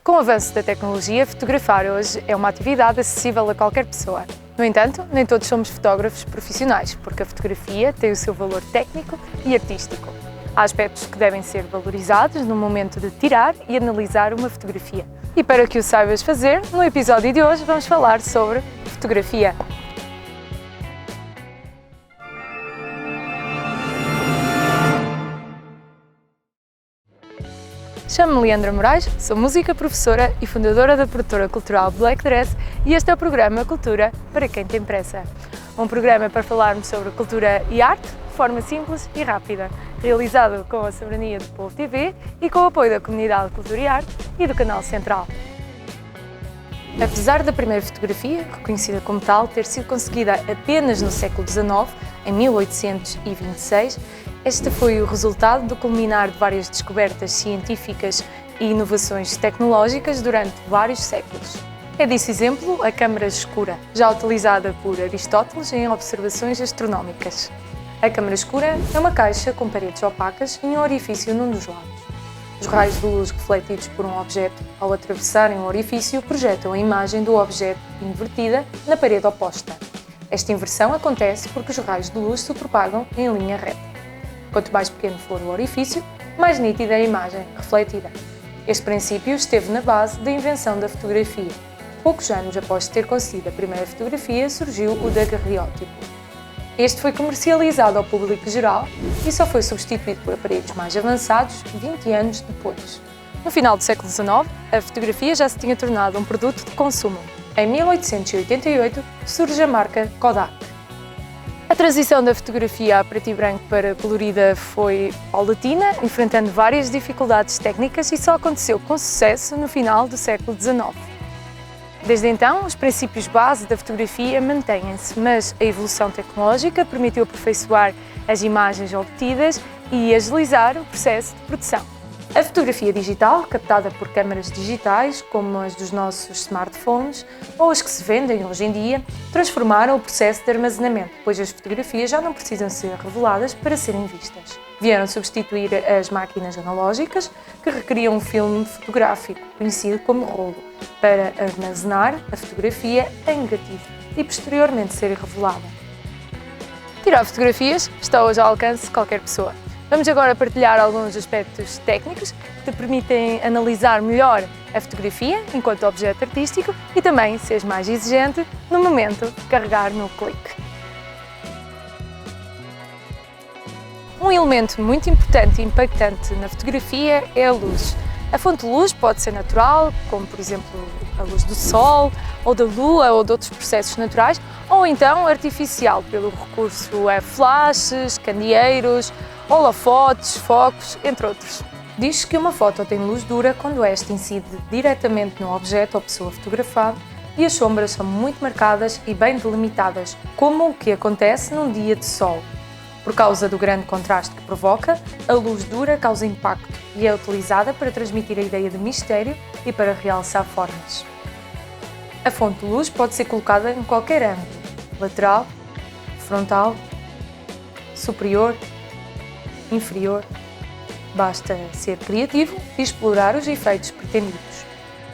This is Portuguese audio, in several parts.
Com o avanço da tecnologia, fotografar hoje é uma atividade acessível a qualquer pessoa. No entanto, nem todos somos fotógrafos profissionais, porque a fotografia tem o seu valor técnico e artístico. Há aspectos que devem ser valorizados no momento de tirar e analisar uma fotografia. E para que o saibas fazer, no episódio de hoje vamos falar sobre fotografia. Chamo-me Leandra Moraes, sou música professora e fundadora da produtora cultural Black Dress e este é o programa Cultura para quem tem pressa. Um programa para falarmos sobre cultura e arte de forma simples e rápida, realizado com a soberania do Povo TV e com o apoio da Comunidade de Cultura e Arte e do Canal Central. Apesar da primeira fotografia, reconhecida como tal, ter sido conseguida apenas no século XIX, em 1826, este foi o resultado do culminar de várias descobertas científicas e inovações tecnológicas durante vários séculos. É disso exemplo a câmara escura, já utilizada por Aristóteles em observações astronómicas. A câmara escura é uma caixa com paredes opacas e um orifício num dos lados. Os raios de luz refletidos por um objeto, ao atravessarem o orifício, projetam a imagem do objeto invertida na parede oposta. Esta inversão acontece porque os raios de luz se propagam em linha reta. Quanto mais pequeno for o orifício, mais nítida é a imagem refletida. Este princípio esteve na base da invenção da fotografia. Poucos anos após ter conseguido a primeira fotografia, surgiu o daguerreótipo. Este foi comercializado ao público geral e só foi substituído por aparelhos mais avançados 20 anos depois. No final do século XIX, a fotografia já se tinha tornado um produto de consumo. Em 1888, surge a marca Kodak. A transição da fotografia a preto e branco para colorida foi paulatina, enfrentando várias dificuldades técnicas e só aconteceu com sucesso no final do século XIX. Desde então, os princípios base da fotografia mantêm-se, mas a evolução tecnológica permitiu aperfeiçoar as imagens obtidas e agilizar o processo de produção. A fotografia digital, captada por câmaras digitais, como as dos nossos smartphones ou as que se vendem hoje em dia, transformaram o processo de armazenamento, pois as fotografias já não precisam ser reveladas para serem vistas. Vieram substituir as máquinas analógicas, que requeriam um filme fotográfico, conhecido como rolo, para armazenar a fotografia em negativo e posteriormente ser revelada. Tirar fotografias está hoje ao alcance de qualquer pessoa. Vamos agora partilhar alguns aspectos técnicos que te permitem analisar melhor a fotografia enquanto objeto artístico e também seres mais exigente no momento de carregar no clique. Um elemento muito importante e impactante na fotografia é a luz. A fonte de luz pode ser natural, como por exemplo a luz do sol, ou da lua, ou de outros processos naturais, ou então artificial, pelo recurso a flashes, candeeiros, holofotes, focos, entre outros. Diz-se que uma foto tem luz dura quando esta incide diretamente no objeto ou pessoa fotografada e as sombras são muito marcadas e bem delimitadas, como o que acontece num dia de sol. Por causa do grande contraste que provoca, a luz dura causa impacto e é utilizada para transmitir a ideia de mistério e para realçar formas. A fonte de luz pode ser colocada em qualquer ângulo: lateral, frontal, superior, inferior. Basta ser criativo e explorar os efeitos pretendidos.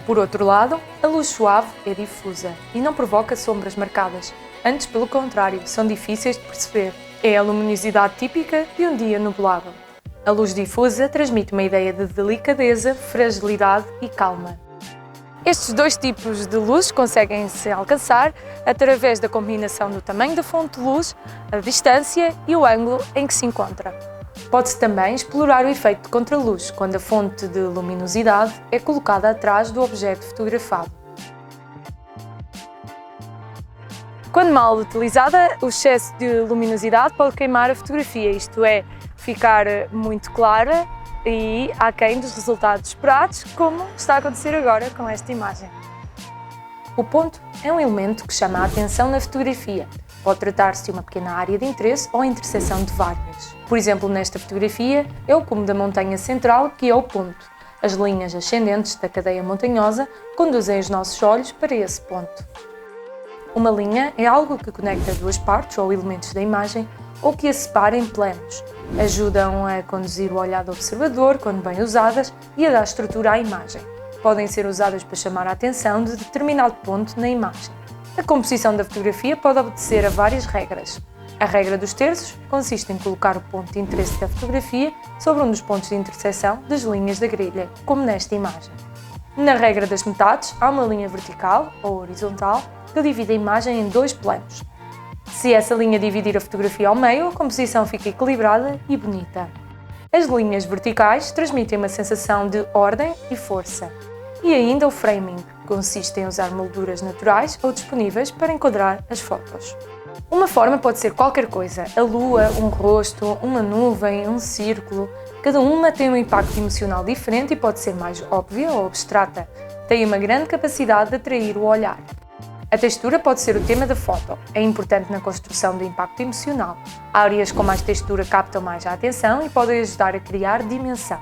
Por outro lado, a luz suave é difusa e não provoca sombras marcadas, antes pelo contrário, são difíceis de perceber. É a luminosidade típica de um dia nublado. A luz difusa transmite uma ideia de delicadeza, fragilidade e calma. Estes dois tipos de luz conseguem-se alcançar através da combinação do tamanho da fonte de luz, a distância e o ângulo em que se encontra. Pode-se também explorar o efeito de contraluz, quando a fonte de luminosidade é colocada atrás do objeto fotografado. Quando mal utilizada, o excesso de luminosidade pode queimar a fotografia, isto é, ficar muito clara e aquém dos resultados esperados, como está a acontecer agora com esta imagem. O ponto é um elemento que chama a atenção na fotografia. Pode tratar-se de uma pequena área de interesse ou a interseção de várias. Por exemplo, nesta fotografia é o cume da montanha central que é o ponto. As linhas ascendentes da cadeia montanhosa conduzem os nossos olhos para esse ponto. Uma linha é algo que conecta duas partes ou elementos da imagem ou que a separa em planos. Ajudam a conduzir o olhar do observador quando bem usadas e a dar estrutura à imagem. podem ser usadas para chamar a atenção de determinado ponto na imagem. A composição da fotografia pode obedecer a várias regras. A regra dos terços consiste em colocar o ponto de interesse da fotografia sobre um dos pontos de intersecção das linhas da grelha, como nesta imagem. Na regra das metades, há uma linha vertical ou horizontal que divide a imagem em dois planos. Se essa linha dividir a fotografia ao meio, a composição fica equilibrada e bonita. As linhas verticais transmitem uma sensação de ordem e força. E ainda o framing, que consiste em usar molduras naturais ou disponíveis para enquadrar as fotos. Uma forma pode ser qualquer coisa, a lua, um rosto, uma nuvem, um círculo. Cada uma tem um impacto emocional diferente e pode ser mais óbvia ou abstrata. Tem uma grande capacidade de atrair o olhar. A textura pode ser o tema da foto. É importante na construção do impacto emocional. Áreas com mais textura captam mais a atenção e podem ajudar a criar dimensão.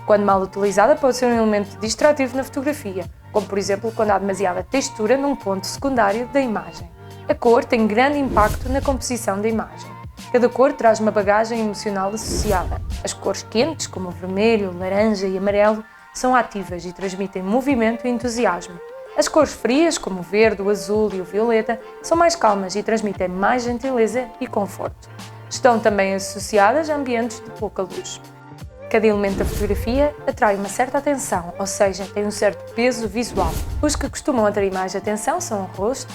Quando mal utilizada, pode ser um elemento distrativo na fotografia, como por exemplo quando há demasiada textura num ponto secundário da imagem. A cor tem grande impacto na composição da imagem. Cada cor traz uma bagagem emocional associada. As cores quentes, como o vermelho, laranja e amarelo, são ativas e transmitem movimento e entusiasmo. As cores frias, como o verde, o azul e o violeta, são mais calmas e transmitem mais gentileza e conforto. Estão também associadas a ambientes de pouca luz. Cada elemento da fotografia atrai uma certa atenção, ou seja, tem um certo peso visual. Os que costumam atrair mais atenção são rostos,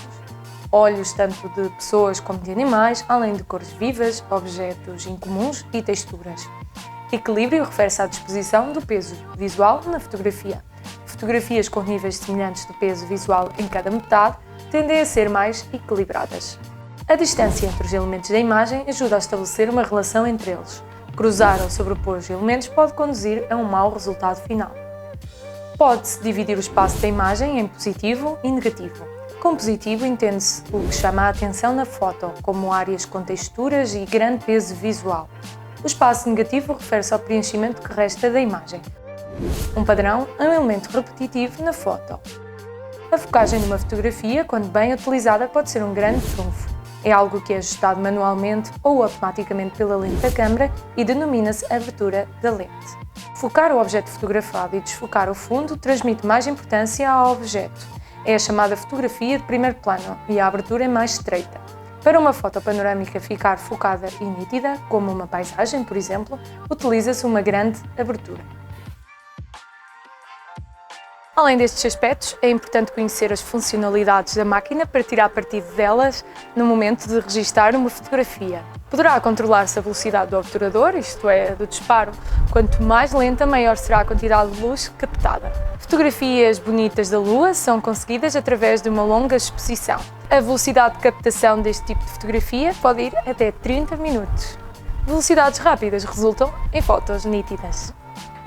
olhos tanto de pessoas como de animais, além de cores vivas, objetos incomuns e texturas. Equilíbrio refere-se à disposição do peso visual na fotografia. Fotografias com níveis semelhantes de peso visual em cada metade tendem a ser mais equilibradas. A distância entre os elementos da imagem ajuda a estabelecer uma relação entre eles. Cruzar ou sobrepor os elementos pode conduzir a um mau resultado final. Pode-se dividir o espaço da imagem em positivo e negativo. Com positivo entende-se o que chama a atenção na foto, como áreas com texturas e grande peso visual. O espaço negativo refere-se ao preenchimento que resta da imagem. Um padrão é um elemento repetitivo na foto. A focagem numa fotografia, quando bem utilizada, pode ser um grande trunfo. É algo que é ajustado manualmente ou automaticamente pela lente da câmara e denomina-se abertura da lente. Focar o objeto fotografado e desfocar o fundo transmite mais importância ao objeto. É a chamada fotografia de primeiro plano e a abertura é mais estreita. Para uma foto panorâmica ficar focada e nítida, como uma paisagem, por exemplo, utiliza-se uma grande abertura. Além destes aspectos, é importante conhecer as funcionalidades da máquina para tirar partido delas no momento de registar uma fotografia. Poderá controlar-se a velocidade do obturador, isto é, do disparo. Quanto mais lenta, maior será a quantidade de luz captada. Fotografias bonitas da Lua são conseguidas através de uma longa exposição. A velocidade de captação deste tipo de fotografia pode ir até 30 minutos. Velocidades rápidas resultam em fotos nítidas.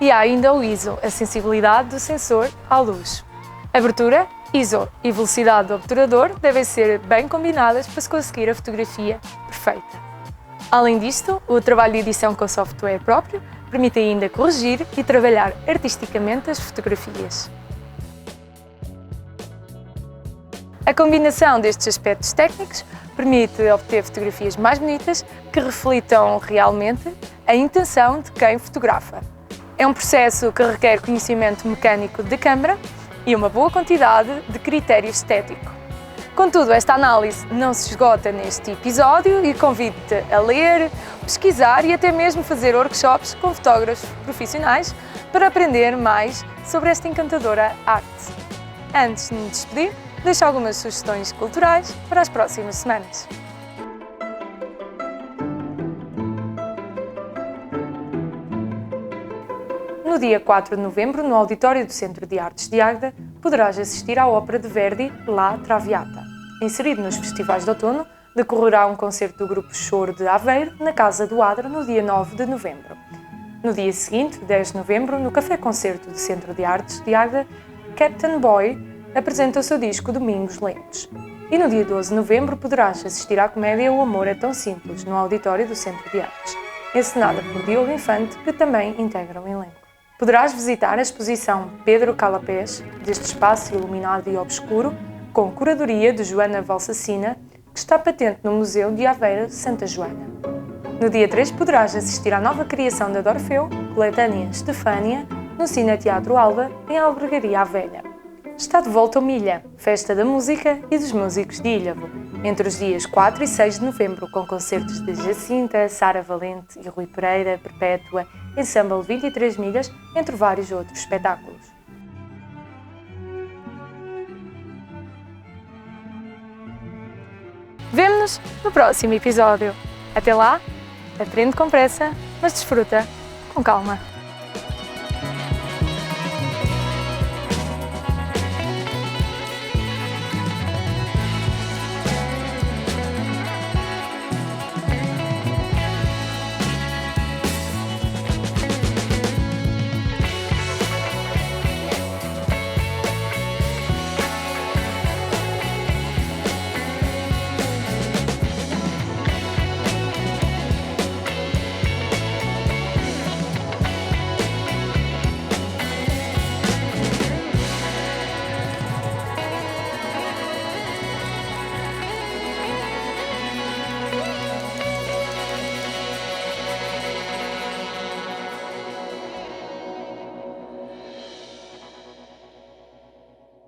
E há ainda o ISO, a sensibilidade do sensor à luz. Abertura, ISO e velocidade do obturador devem ser bem combinadas para se conseguir a fotografia perfeita. Além disto, o trabalho de edição com software próprio permite ainda corrigir e trabalhar artisticamente as fotografias. A combinação destes aspectos técnicos permite obter fotografias mais bonitas que reflitam realmente a intenção de quem fotografa. É um processo que requer conhecimento mecânico de câmara e uma boa quantidade de critério estético. Contudo, esta análise não se esgota neste episódio e convido-te a ler, pesquisar e até mesmo fazer workshops com fotógrafos profissionais para aprender mais sobre esta encantadora arte. Antes de me despedir, deixo algumas sugestões culturais para as próximas semanas. No dia 4 de novembro, no auditório do Centro de Artes de Águeda, poderás assistir à ópera de Verdi La Traviata. Inserido nos festivais de outono, decorrerá um concerto do grupo Choro de Aveiro, na Casa do Adro, no dia 9 de novembro. No dia seguinte, 10 de novembro, no Café-Concerto do Centro de Artes de Águeda, Captain Boy apresenta o seu disco Domingos Lentos. E no dia 12 de novembro, poderás assistir à comédia O Amor é Tão Simples, no auditório do Centro de Artes, encenada por Diogo Infante, que também integra o elenco. Poderás visitar a exposição Pedro Calapés, deste espaço iluminado e obscuro, com curadoria de Joana Valsacina, que está patente no Museu de Aveiro Santa Joana. No dia 3 poderás assistir à nova criação da Dorfeu, Coletânea Estefânia, no Cine Teatro Alba, em Albergaria à Velha. Está de volta o Milha, Festa da Música e dos Músicos de Ilhavo, entre os dias 4 e 6 de novembro, com concertos de Jacinta, Sara Valente e Rui Pereira, Perpétua, Ensemble 23 Milhas, entre vários outros espetáculos. Vemo-nos no próximo episódio. Até lá, aprende com pressa, mas desfruta com calma.